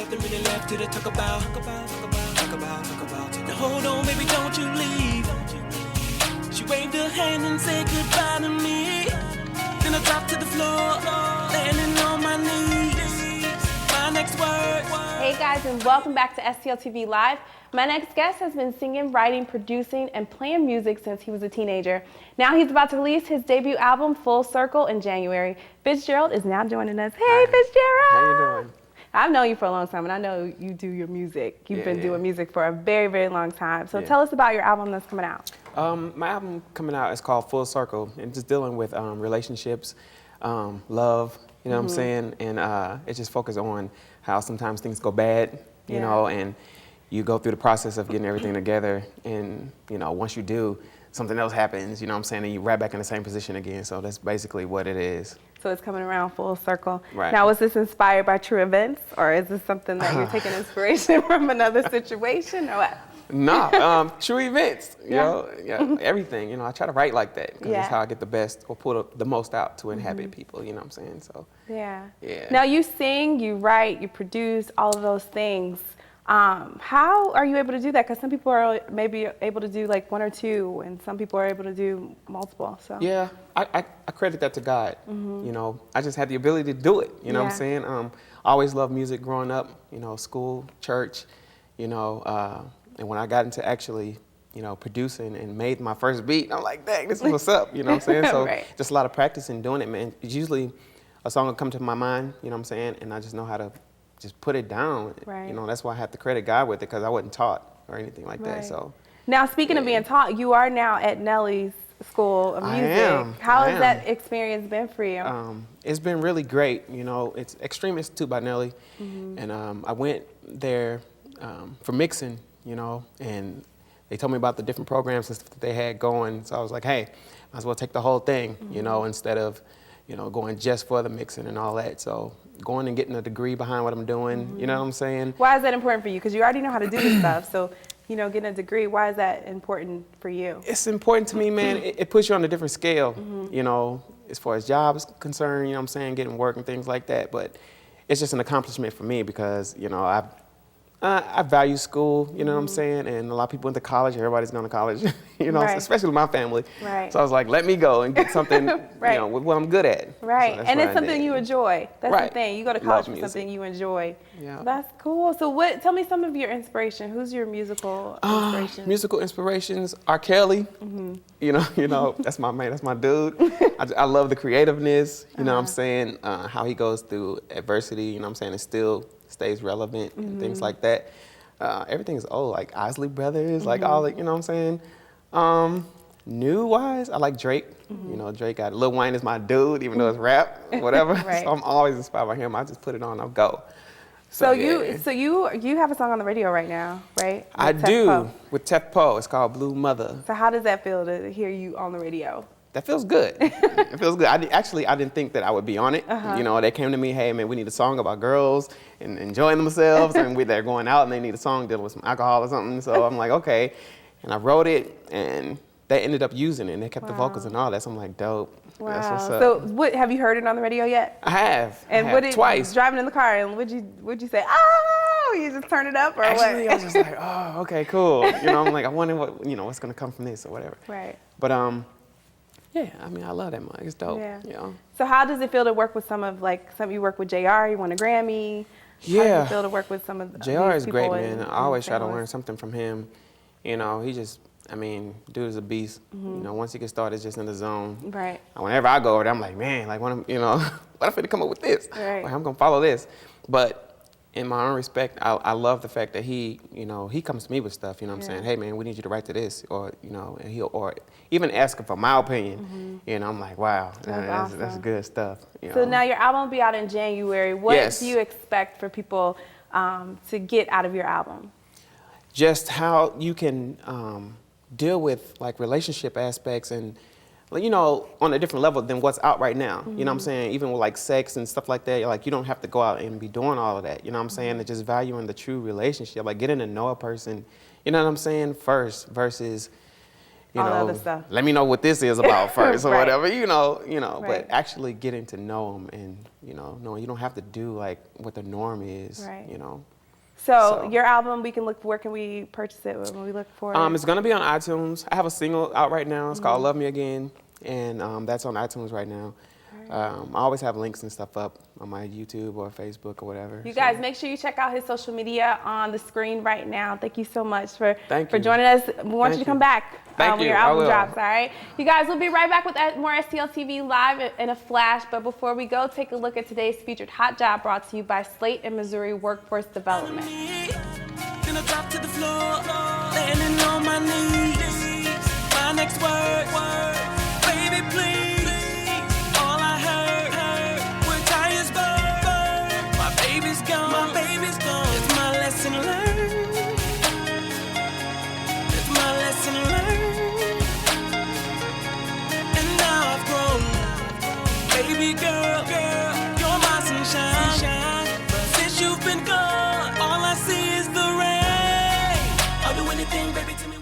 nothing really left to talk about. Now hold on, baby, don't you leave. She waved her hand and said goodbye to me. Then I dropped to the floor, landing on my knees. My next words. Hey guys, and welcome back to STL TV Live. My next guest has been singing, writing, producing, and playing music since he was a teenager. Now he's about to release his debut album, Full Circle, in January. Fitzgerald is now joining us. Hey, Hi. Fitzgerald! How you doing? I've known you for a long time, and I know you do your music. You've been doing music for a very, very long time. So tell us about your album that's coming out. My album coming out is called Full Circle, and just dealing with relationships, love, you know what I'm saying? And it just focuses on how sometimes things go bad, you know, and you go through the process of getting everything together, and, you know, once you do, something else happens, you know what I'm saying, and you're right back in the same position again. So that's basically what it is. So it's coming around full circle. Right. Now, was this inspired by true events, or is this something that you're taking inspiration from another situation, or what? No, true events, you know, everything. You know, I try to write like that because it's how I get the best or pull the most out to inhabit people. You know what I'm saying? So. Yeah. Now you sing, you write, you produce, all of those things. How are you able to do that? Because some people are maybe able to do like one or two, and some people are able to do multiple. So. Yeah, I credit that to God. You know, I just had the ability to do it. You know what I'm saying? I always loved music growing up. You know, school, church. You know. And when I got into actually, you know, producing and made my first beat, I'm like, dang, this is what's up, you know what I'm saying? So just a lot of practice in doing it, man. It's usually a song will come to my mind, you know what I'm saying? And I just know how to just put it down. You know, that's why I have to credit God with it, because I wasn't taught or anything like that, so. Now, speaking of being taught, you are now at Nelly's School of Music. How has that experience been for you? It's been really great. You know, it's Extreme Institute by Nelly. And I went there for mixing, you know, and they told me about the different programs and stuff that they had going. So I was like, hey, might as well take the whole thing, you know, instead of, you know, going just for the mixing and all that. So going and getting a degree behind what I'm doing, you know what I'm saying? Why is that important for you? Because you already know how to do this stuff. So, you know, getting a degree, why is that important for you? It's important to me, man. It puts you on a different scale, you know, as far as jobs concerned, you know what I'm saying, getting work and things like that. But it's just an accomplishment for me because, you know, I value school, you know what I'm saying? And a lot of people went to college, everybody's going to college, you know, especially my family. So I was like, let me go and get something, you know, with what I'm good at. So and it's something you enjoy. That's the thing. You go to college for something you enjoy. That's cool. So tell me some of your inspiration. Who's your musical inspiration? Musical inspirations, R. Kelly, you know, that's my man, that's my dude. I love the creativeness, you know what I'm saying? How he goes through adversity, you know what I'm saying? It still stays relevant and things like that. Everything's old, like Isley Brothers, like all the, you know what I'm saying? New-wise, I like Drake. You know, Drake got Lil Wayne is my dude, even though it's rap, whatever. So I'm always inspired by him. I just put it on, I'll go. So you have a song on the radio right now, right? I do, with Tef Poe. It's called Blue Mother. So how does that feel to hear you on the radio? That feels good. It feels good. I didn't think that I would be on it. You know, they came to me, hey man, we need a song about girls and enjoying themselves, and they're going out and they need a song dealing with some alcohol or something. So I'm like, okay. And I wrote it, and they ended up using it, and they kept the vocals and all that. So I'm like, dope. Wow. That's what's up. So have you heard it on the radio yet? I have. And twice. Driving in the car, and would you say, oh, you just turn it up, or Actually, what? I was just like, oh, okay, cool. You know, I'm like, I wonder what, you know, what's gonna come from this or whatever. But yeah, I mean, I love that much. It's dope. You know? So how does it feel to work with some you work with JR, you won a Grammy. How does it feel to work with some of JR is great, man. I always try to learn something from him. You know, he just, I mean, dude is a beast. You know, once he gets started, it's just in the zone. And whenever I go over there, I'm like, man, like, you know, what if I come up with this? Like, I'm gonna follow this. But in my own respect, I love the fact that he, you know, he comes to me with stuff, you know what I'm saying? Hey man, we need you to write to this, or, you know, and or even asking for my opinion, you know, I'm like, wow, that's good stuff. You know? So now your album will be out in January. What do you expect for people to get out of your album? Just how you can deal with like relationship aspects and, you know, on a different level than what's out right now. You know what I'm saying? Even with like sex and stuff like that, like you don't have to go out and be doing all of that. You know what I'm saying? And just valuing the true relationship, like getting to know a person, you know what I'm saying, first versus, you all know, other stuff. Let me know what this is about first or whatever, you know, but actually getting to know them and, you know, knowing you don't have to do like what the norm is, you know. So your album, where can we purchase it when we look for it? It's gonna be on iTunes. I have a single out right now. It's called Love Me Again, and that's on iTunes right now. I always have links and stuff up on my YouTube or Facebook or whatever. You guys, make sure you check out his social media on the screen right now. Thank you so much for joining us. We want you to come back when your album drops, all right? You guys, we'll be right back with more STL TV Live in a flash. But before we go, take a look at today's featured hot job brought to you by Slate and Missouri Workforce Development. Then I drop to the floor, landing on my knees. My next word, baby, please. All I heard were tires burn. My baby's gone, It's my lesson learned. It's my lesson learned. And now I've grown. Baby girl, you're my sunshine. But since you've been gone, all I see is the rain. I'll do anything, baby, to me.